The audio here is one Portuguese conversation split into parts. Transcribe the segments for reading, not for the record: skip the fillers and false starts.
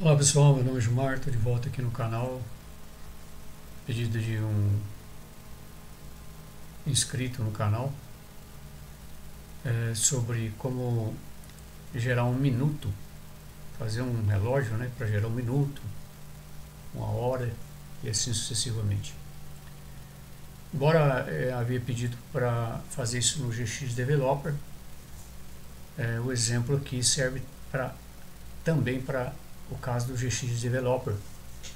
Olá pessoal, meu nome é Gilmar, estou de volta aqui no canal. Pedido de um inscrito no canal sobre como gerar um minuto, fazer um relógio, né, para gerar um minuto, uma hora e assim sucessivamente. Embora havia pedido para fazer isso no GX Developer, o exemplo aqui serve também para o caso do GX Developer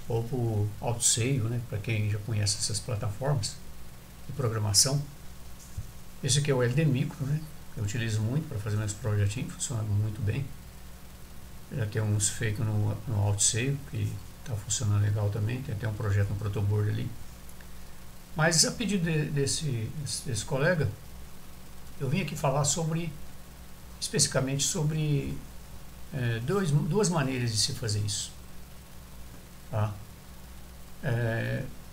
ou para o AutoSave, né, para quem já conhece essas plataformas de programação. Esse aqui é o LD Micro, né, eu utilizo muito para fazer meus projetinhos, funciona muito bem. Já tem uns feitos no AutoSave que está funcionando legal também, tem até um projeto no Protoboard ali. Mas a pedido desse colega, eu vim aqui falar especificamente sobre duas maneiras de se fazer isso. Tá?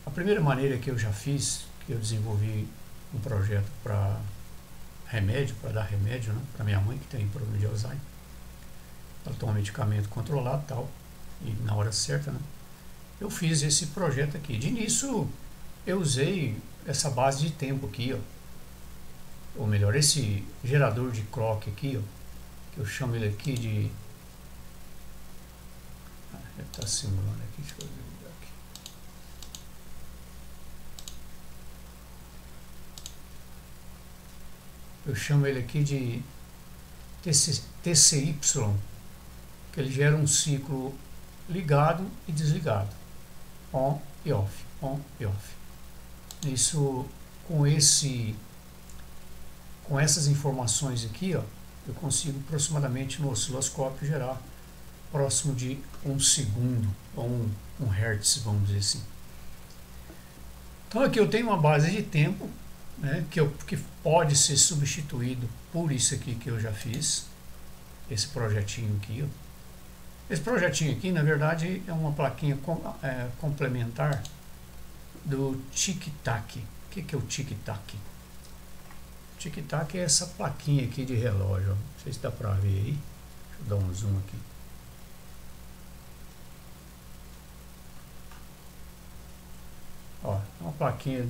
A primeira maneira que eu já fiz, que eu desenvolvi um projeto para remédio, para dar remédio, né, para minha mãe que tem problema de Alzheimer. Ela toma medicamento controlado e tal, e na hora certa, né? Eu fiz esse projeto aqui. De início, eu usei essa base de tempo aqui, ó. Ou melhor, esse gerador de clock aqui, ó, que eu chamo ele aqui de... Ele está simulando aqui, deixa eu ver aqui. Eu chamo ele aqui de TCY, que ele gera um ciclo ligado e desligado, on e off, on e off. Isso, com essas informações aqui, ó, eu consigo aproximadamente no osciloscópio gerar próximo de 1 segundo, ou 1 hertz, vamos dizer assim. Então aqui eu tenho uma base de tempo, né, que pode ser substituído por isso aqui que eu já fiz, esse projetinho aqui, ó. Esse projetinho aqui, na verdade, é uma plaquinha complementar do tic-tac. O que é o tic-tac? O tic-tac é essa plaquinha aqui de relógio, ó. Não sei se dá para ver aí. Deixa eu dar um zoom aqui. Ó, é uma plaquinha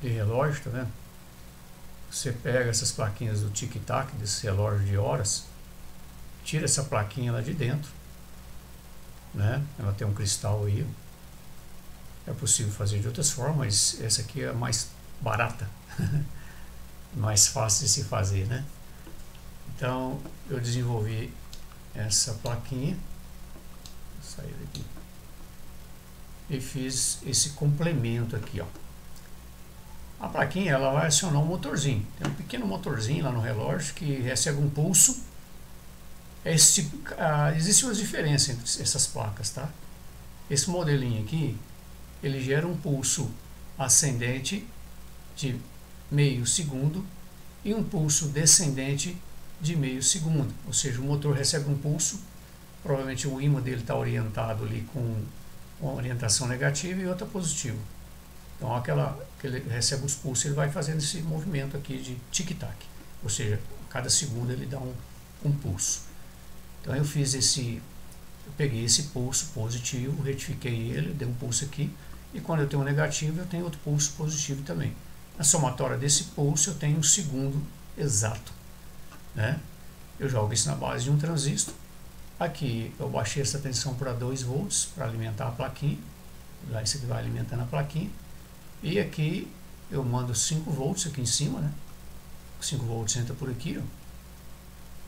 de relógio, tá vendo? Você pega essas plaquinhas do tic-tac, desse relógio de horas, tira essa plaquinha lá de dentro, né? Ela tem um cristal aí. É possível fazer de outras formas, mas essa aqui é mais barata, mais fácil de se fazer, né? Então eu desenvolvi essa plaquinha, vou sair daqui, e fiz esse complemento aqui, ó. A plaquinha, ela vai acionar um motorzinho. Tem um pequeno motorzinho lá no relógio que recebe um pulso. Existe uma diferença entre essas placas, tá? Esse modelinho aqui, ele gera um pulso ascendente de meio segundo e um pulso descendente de meio segundo. Ou seja, o motor recebe um pulso, provavelmente o ímã dele está orientado ali com uma orientação negativa e outra positiva. Então, aquela que ele recebe os pulsos, ele vai fazendo esse movimento aqui de tic-tac. Ou seja, a cada segundo ele dá um pulso. Então, eu peguei esse pulso positivo, retifiquei ele, dei um pulso aqui, e quando eu tenho um negativo, eu tenho outro pulso positivo também. Na somatória desse pulso, eu tenho um segundo exato, né? Eu jogo isso na base de um transistor. Aqui eu baixei essa tensão para 2 volts para alimentar a plaquinha. Lá isso aqui vai alimentando a plaquinha. E aqui eu mando 5 volts aqui em cima, né? 5 volts entra por aqui, ó,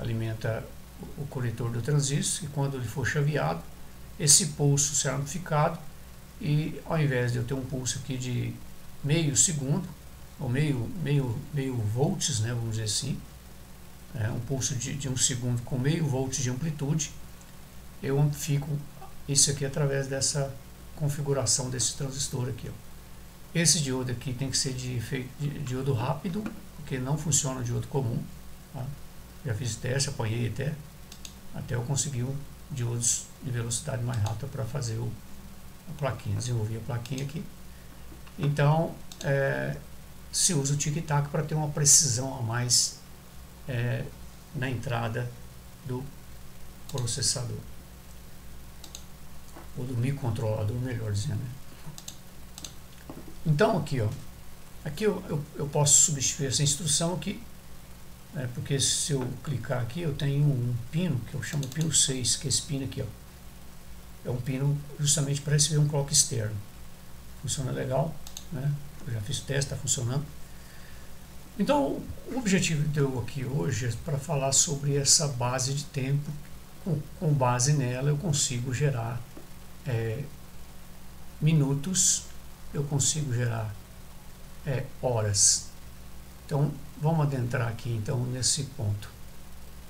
alimenta o coletor do transistor, e quando ele for chaveado, esse pulso será amplificado, e ao invés de eu ter um pulso aqui de meio segundo, ou meio volts, né, vamos dizer assim, um pulso de 1 segundo com meio volts de amplitude, eu amplifico isso aqui através dessa configuração desse transistor aqui, ó. Esse diodo aqui tem que ser de diodo rápido, porque não funciona o diodo comum, tá? Já fiz teste, apanhei até eu conseguir diodos de velocidade mais rápida para fazer a plaquinha, desenvolvi a plaquinha aqui. Então, se usa o tic-tac para ter uma precisão a mais na entrada do processador. ou do microcontrolador, melhor dizendo, né? Então aqui, ó, aqui eu posso substituir essa instrução aqui, né, porque se eu clicar aqui eu tenho um pino que eu chamo pino 6, que é esse pino aqui, ó, é um pino justamente para receber um clock externo. Funciona legal, né? Eu já fiz o teste, está funcionando. Então o objetivo de eu aqui hoje é para falar sobre essa base de tempo. Com base nela eu consigo gerar minutos, eu consigo gerar horas. Então vamos adentrar aqui então nesse ponto.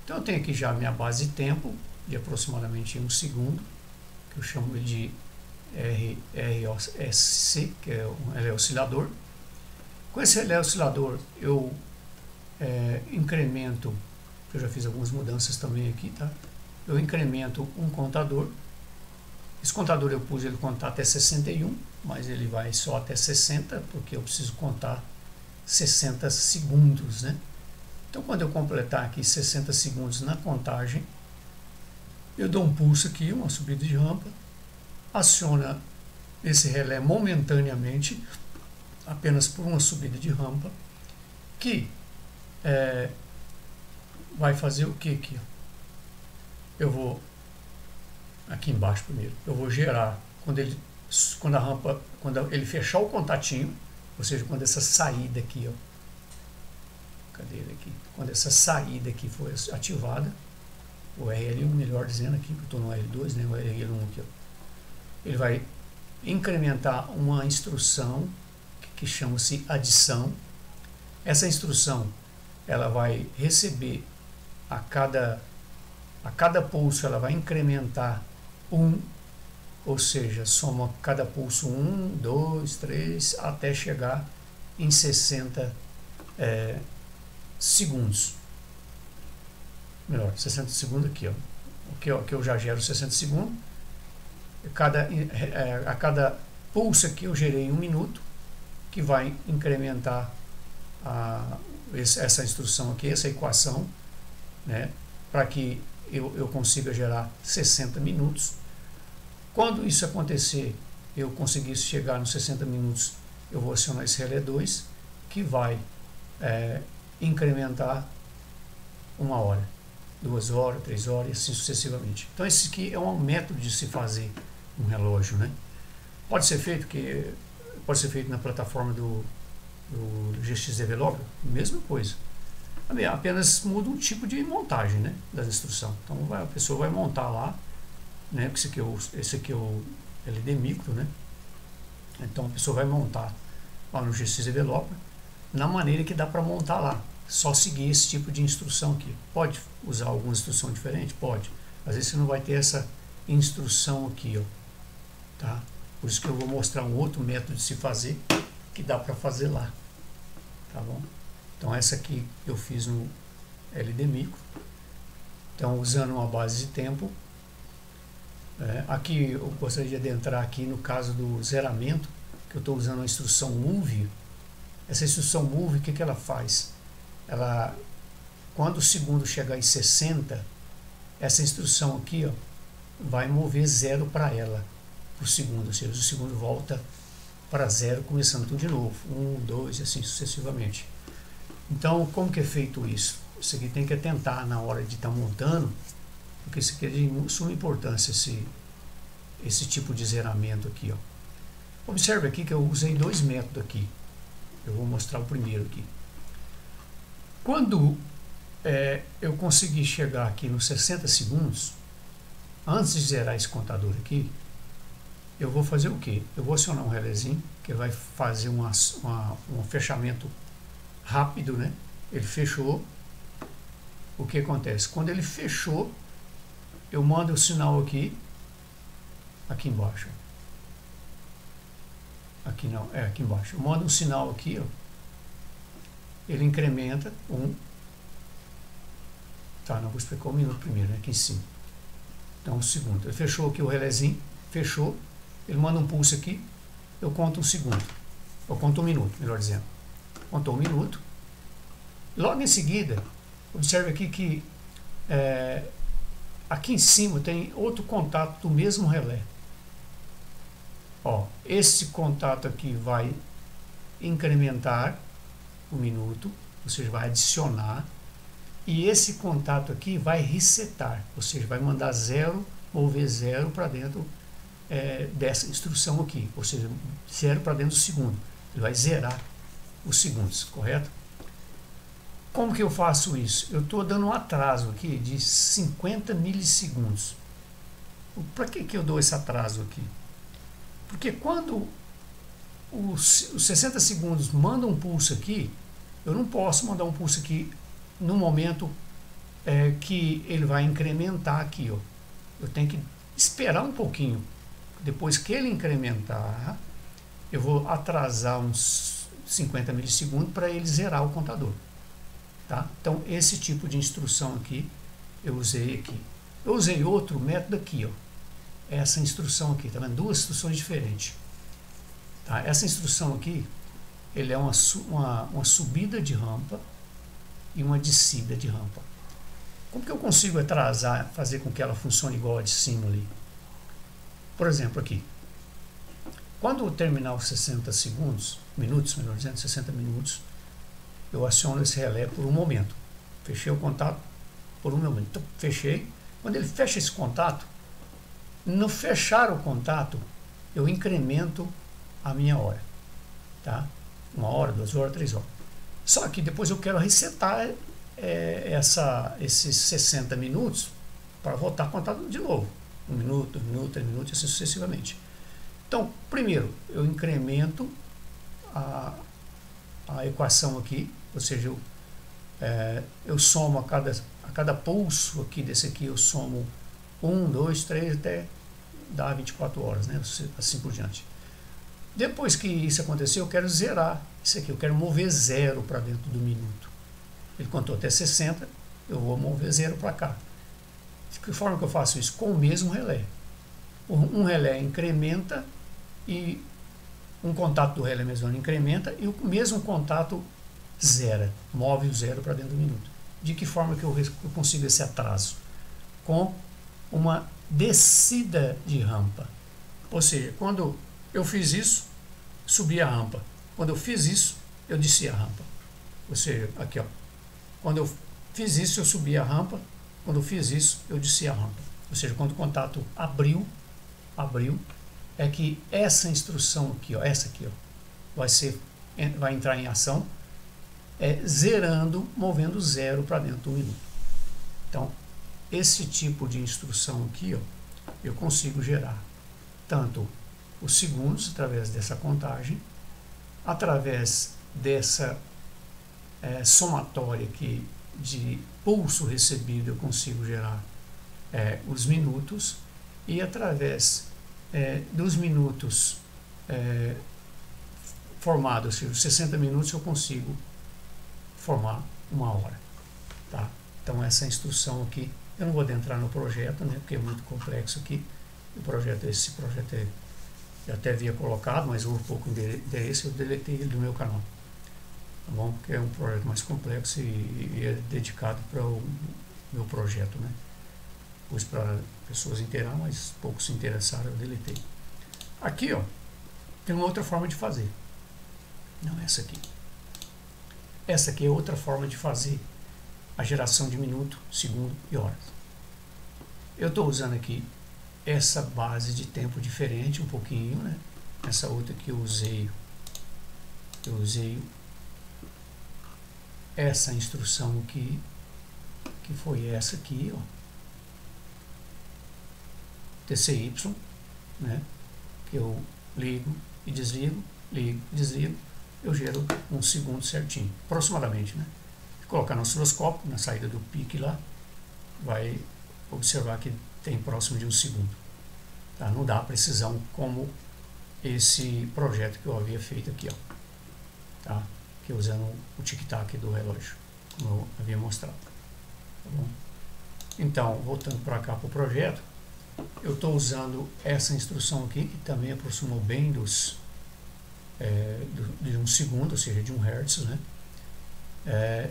Então eu tenho aqui já a minha base de tempo de aproximadamente 1 segundo, que eu chamo de ROSC, que é um relé oscilador. Com esse relé oscilador eu incremento, eu já fiz algumas mudanças também aqui, tá? Eu incremento um contador. Esse contador eu pus ele contar até 61, mas ele vai só até 60, porque eu preciso contar 60 segundos, né? Então quando eu completar aqui 60 segundos na contagem, eu dou um pulso aqui, uma subida de rampa, aciona esse relé momentaneamente, apenas por uma subida de rampa, que vai fazer o que aqui? Eu vou aqui embaixo primeiro, eu vou gerar quando ele fechar o contatinho, ou seja, quando essa saída aqui, ó, cadê ele aqui? Quando essa saída aqui for ativada, o RL1, melhor dizendo aqui, porque eu estou no L2, né, o RL1 aqui, ó, ele vai incrementar uma instrução que chama-se adição. Essa instrução ela vai receber a cada pulso, ela vai incrementar 1, ou seja, soma cada pulso 1, 2, 3, até chegar em 60 segundos. Melhor, 60 segundos aqui, ó. Que eu já gero 60 segundos. A cada pulso aqui eu gerei 1 minuto, que vai incrementar essa instrução aqui, essa equação, né, para que eu consiga gerar 60 minutos. Quando isso acontecer, eu conseguir chegar nos 60 minutos, eu vou acionar esse relé 2, que vai incrementar 1 hora, 2 horas, 3 horas e assim sucessivamente. Então esse aqui é um método de se fazer um relógio, né? Pode ser feito na plataforma do GX Developer, mesma coisa. Apenas muda um tipo de montagem, né, das instruções. Então a pessoa vai montar lá, né, esse aqui é o LD Micro, né? Então a pessoa vai montar lá no GX Developer na maneira que dá para montar lá. Só seguir esse tipo de instrução aqui. Pode usar alguma instrução diferente? Pode. Às vezes você não vai ter essa instrução aqui, ó, tá? Por isso que eu vou mostrar um outro método de se fazer que dá para fazer lá, tá bom? Então essa aqui eu fiz no LD Micro. Então usando uma base de tempo. Aqui eu gostaria de adentrar aqui no caso do zeramento, que eu estou usando a instrução move. Essa instrução move, o que ela faz? Ela, quando o segundo chegar em 60, essa instrução aqui, ó, vai mover 0 para ela, por segundo, ou seja, o segundo volta para 0, começando tudo de novo, 1, 2 e assim sucessivamente. Então, como que é feito isso? Isso aqui tem que atentar na hora de estar montando, porque isso aqui é de suma importância, esse tipo de zeramento aqui, ó. Observe aqui que eu usei 2 métodos aqui. Eu vou mostrar o primeiro aqui. Quando eu conseguir chegar aqui nos 60 segundos, antes de zerar esse contador aqui, eu vou fazer o que? Eu vou acionar um relézinho, que vai fazer um fechamento rápido, né? Ele fechou. O que acontece? Quando ele fechou, eu mando o sinal aqui embaixo. Aqui não, aqui embaixo. Eu mando um sinal aqui, ó. Ele incrementa 1. Tá, não vou explicar um minuto primeiro, né? Aqui em cima. Então, um segundo. Ele fechou aqui o relézinho, fechou. Ele manda um pulso aqui, eu conto 1 segundo. Eu conto 1 minuto, melhor dizendo. Contou 1 minuto. Logo em seguida, observe aqui que aqui em cima tem outro contato do mesmo relé. Ó, esse contato aqui vai incrementar o minuto, ou seja, vai adicionar, e esse contato aqui vai resetar, ou seja, vai mandar zero, mover zero para dentro dessa instrução aqui, ou seja, zero para dentro do segundo. Ele vai zerar os segundos, correto? Como que eu faço isso? Eu estou dando um atraso aqui de 50 milissegundos. Para que eu dou esse atraso aqui? Porque quando os 60 segundos manda um pulso aqui, eu não posso mandar um pulso aqui no momento que ele vai incrementar aqui, ó. Eu tenho que esperar um pouquinho. Depois que ele incrementar, eu vou atrasar uns 50 milissegundos para ele zerar o contador. Tá? Então, esse tipo de instrução aqui, eu usei aqui. Eu usei outro método aqui, ó. Essa instrução aqui, tá vendo? Duas instruções diferentes. Tá? Essa instrução aqui, ele é uma subida de rampa e uma descida de rampa. Como que eu consigo atrasar, fazer com que ela funcione igual a de cima ali? Por exemplo, aqui. Quando eu terminar os 60 segundos, minutos, melhor dizendo, 60 minutos, eu aciono esse relé por um momento. Fechei o contato por um momento. Então, fechei. Quando ele fecha esse contato, no fechar o contato, eu incremento a minha hora. Tá? 1 hora, 2 horas, 3 horas. Só que depois eu quero resetar esses 60 minutos para voltar a contato de novo. 1 minuto, 2 minutos, 3 minutos, assim sucessivamente. Então, primeiro, eu incremento a equação aqui, ou seja, eu somo a cada pulso aqui desse aqui, eu somo 1, 2, 3, até dar 24 horas, né? Assim por diante. Depois que isso acontecer, eu quero zerar isso aqui, eu quero mover zero para dentro do minuto. Ele contou até 60, eu vou mover zero para cá. De que forma que eu faço isso? Com o mesmo relé. Um relé incrementa e um contato do relé mesmo incrementa e o mesmo contato zera, move o zero para dentro do minuto. De que forma que eu consigo esse atraso? Com uma descida de rampa. Ou seja, quando eu fiz isso, subi a rampa. Quando eu fiz isso, eu desci a rampa. Ou seja, aqui ó. Quando eu fiz isso, eu subi a rampa. Quando eu fiz isso, eu desci a rampa. Ou seja, quando o contato abriu, é que essa instrução aqui, ó, essa aqui, ó, vai entrar em ação, zerando, movendo zero para dentro do minuto. Então, esse tipo de instrução aqui, ó, eu consigo gerar tanto os segundos através dessa contagem, através dessa somatória aqui de pulso recebido, eu consigo gerar os minutos, e através dos minutos formados, ou seja, os 60 minutos, eu consigo formar 1 hora. Tá? Então, essa instrução aqui, eu não vou adentrar no projeto, né, porque é muito complexo aqui. Esse projeto eu até havia colocado, mas houve pouco interesse, eu deletei ele do meu canal. Tá bom? Porque é um projeto mais complexo e é dedicado para o meu projeto, né? Pus para pessoas inteirar, mas poucos se interessaram, eu deletei. Aqui, ó, tem uma outra forma de fazer. Não, essa aqui. Essa aqui é outra forma de fazer a geração de minuto, segundo e horas. Eu estou usando aqui essa base de tempo diferente, um pouquinho, né? Essa outra que eu usei essa instrução aqui, que foi essa aqui, ó, TCY, né? Que eu ligo e desligo, eu gero 1 segundo certinho, aproximadamente, né? Se colocar no osciloscópio, na saída do pique lá, vai observar que tem próximo de 1 segundo. Tá? Não dá precisão como esse projeto que eu havia feito aqui, ó. Tá? Que usando o tic-tac do relógio, como eu havia mostrado. Tá bom? Então, voltando para cá para o projeto, eu estou usando essa instrução aqui, que também aproximou bem de 1 segundo, ou seja, de 1 Hz, né?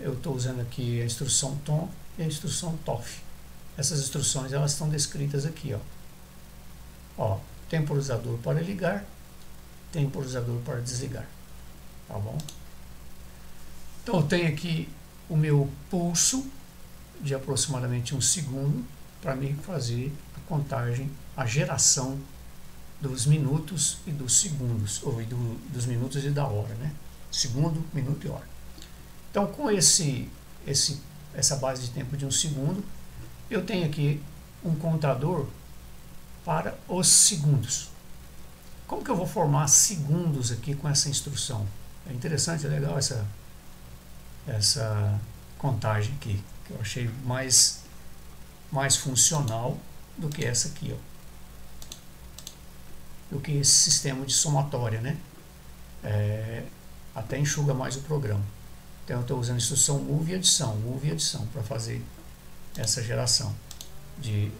Eu estou usando aqui a instrução TOM e a instrução TOF. Essas instruções, elas estão descritas aqui, ó. Ó, temporizador para ligar, temporizador para desligar, tá bom? Então eu tenho aqui o meu pulso de aproximadamente 1 segundo para me fazer a contagem, a geração dos minutos e dos segundos, ou dos minutos e da hora, né? Segundo, minuto e hora. Então, com essa base de tempo de 1 segundo, eu tenho aqui um contador para os segundos. Como que eu vou formar segundos aqui com essa instrução? É interessante, é legal essa contagem aqui, que eu achei mais funcional do que essa aqui, ó, do que esse sistema de somatória, né? Até enxuga mais o programa. Então eu estou usando a instrução move e adição para fazer essa geração de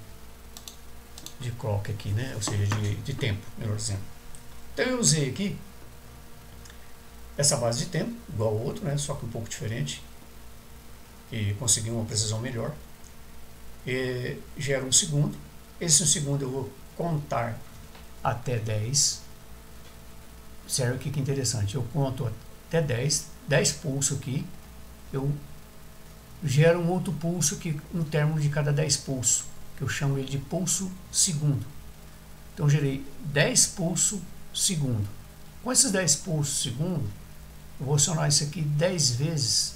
clock aqui, né? Ou seja, de tempo, melhor dizendo. Então eu usei aqui essa base de tempo, igual ao outro, né? Só que um pouco diferente, e consegui uma precisão melhor. E gera 1 segundo. Esse 1 segundo eu vou contar até 10. Observe o que é interessante. Eu conto até 10 pulsos aqui. Eu gero um outro pulso aqui, um término de cada 10 pulsos, que eu chamo ele de pulso segundo. Então eu gerei 10 pulsos segundo. Com esses 10 pulsos segundo, eu vou acionar isso aqui 10 vezes,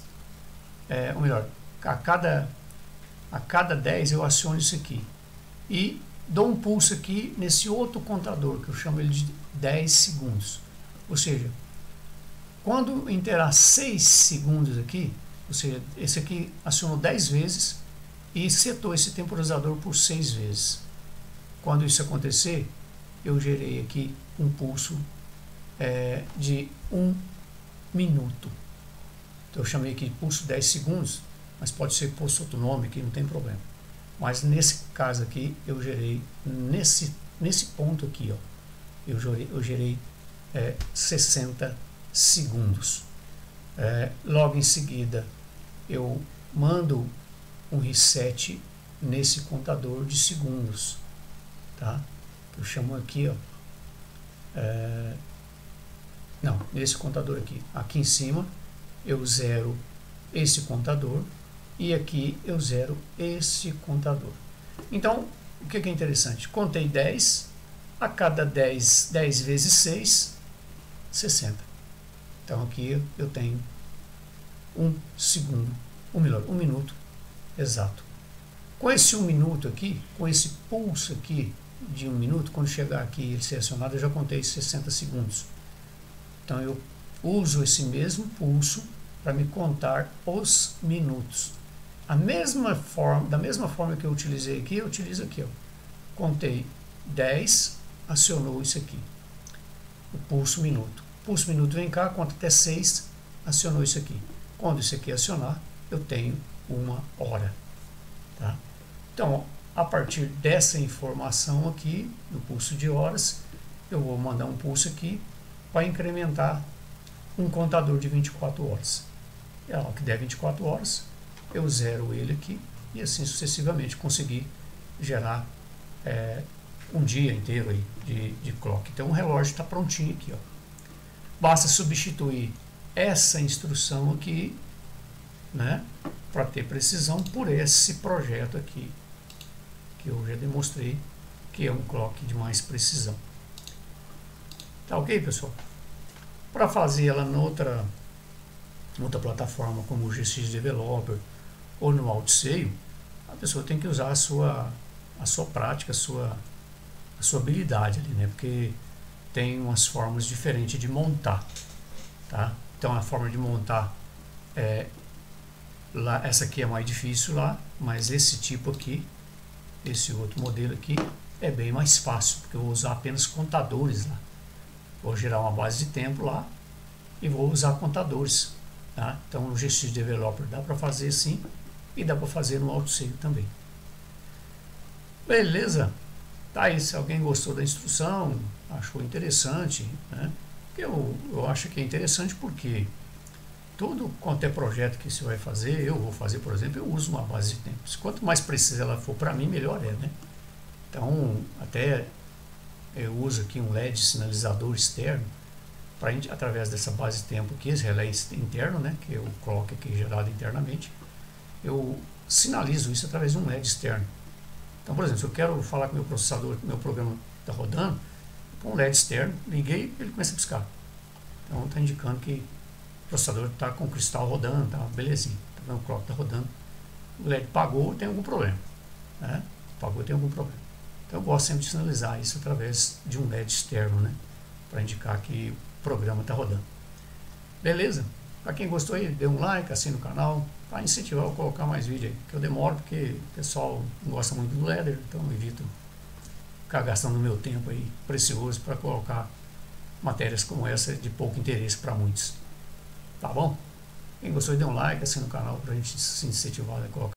ou melhor, a cada 10 eu aciono isso aqui e dou um pulso aqui nesse outro contador, que eu chamo ele de 10 segundos. Ou seja, quando interar 6 segundos aqui, ou seja, esse aqui acionou 10 vezes e setou esse temporizador por 6 vezes. Quando isso acontecer, eu gerei aqui um pulso de 1 minuto. Então eu chamei aqui de pulso 10 segundos, mas pode ser posto outro nome aqui, não tem problema. Mas nesse caso aqui, eu gerei nesse ponto aqui, ó, eu gerei 60 segundos. Logo em seguida, eu mando um reset nesse contador de segundos, tá? Eu chamo aqui, ó, não, nesse contador aqui em cima eu zero esse contador e aqui eu zero esse contador. Então, o que é interessante? Contei 10, a cada 10 vezes 6, 60. Então aqui eu tenho 1 segundo, ou melhor, 1 minuto exato. Com esse 1 minuto aqui, com esse pulso aqui de 1 minuto, quando chegar aqui ele ser acionado, eu já contei 60 segundos. Então eu uso esse mesmo pulso para me contar os minutos. Da mesma forma que eu utilizei aqui, eu utilizo aqui, ó. Contei 10, acionou isso aqui, o pulso minuto. Pulso minuto vem cá, conta até 6, acionou isso aqui. Quando isso aqui acionar, eu tenho 1 hora. Tá? Então, a partir dessa informação aqui, do pulso de horas, eu vou mandar um pulso aqui para incrementar um contador de 24 horas. É lá que der 24 horas, eu zero ele aqui e assim sucessivamente consegui gerar um dia inteiro aí de clock. Então o relógio está prontinho aqui, ó. Basta substituir essa instrução aqui, né, para ter precisão, por esse projeto aqui que eu já demonstrei que é um clock de mais precisão. Tá ok, pessoal? Para fazer ela noutra plataforma como o GX Developer ou no Alteseio, a pessoa tem que usar a sua prática, a sua habilidade ali, né? Porque tem umas formas diferentes de montar, tá? Então a forma de montar lá, essa aqui é mais difícil lá, mas esse tipo aqui, esse outro modelo aqui é bem mais fácil, porque eu vou usar apenas contadores lá. Vou gerar uma base de tempo lá e vou usar contadores, tá? Então no GX Developer dá para fazer assim e dá para fazer no Alteseio também. Beleza? Tá aí, se alguém gostou da instrução, achou interessante, né? Eu acho que é interessante porque tudo quanto é projeto que você vai fazer, eu vou fazer, por exemplo, eu uso uma base de tempo. Quanto mais precisa ela for para mim, melhor é, né? Então, até eu uso aqui um LED sinalizador externo para a gente, através dessa base de tempo aqui, esse relé interno, né, que é o clock aqui gerado internamente, eu sinalizo isso através de um LED externo. Então, por exemplo, se eu quero falar com o meu processador que meu programa está rodando, com um LED externo, liguei, ele começa a piscar. Então está indicando que o processador está com o cristal rodando, tá belezinha, tá vendo? O clock está rodando, o LED pagou, tem algum problema, né? Pagou, tem algum problema. Então eu gosto sempre de sinalizar isso através de um LED externo, né, para indicar que o programa está rodando. Beleza? Para quem gostou aí, dê um like, assine o canal, para incentivar eu a colocar mais vídeo aí, que eu demoro porque o pessoal não gosta muito do Ladder, então eu evito ficar gastando meu tempo aí precioso para colocar matérias como essa de pouco interesse para muitos. Tá bom? Quem gostou, dê um like, assine o canal para a gente se incentivar a colocar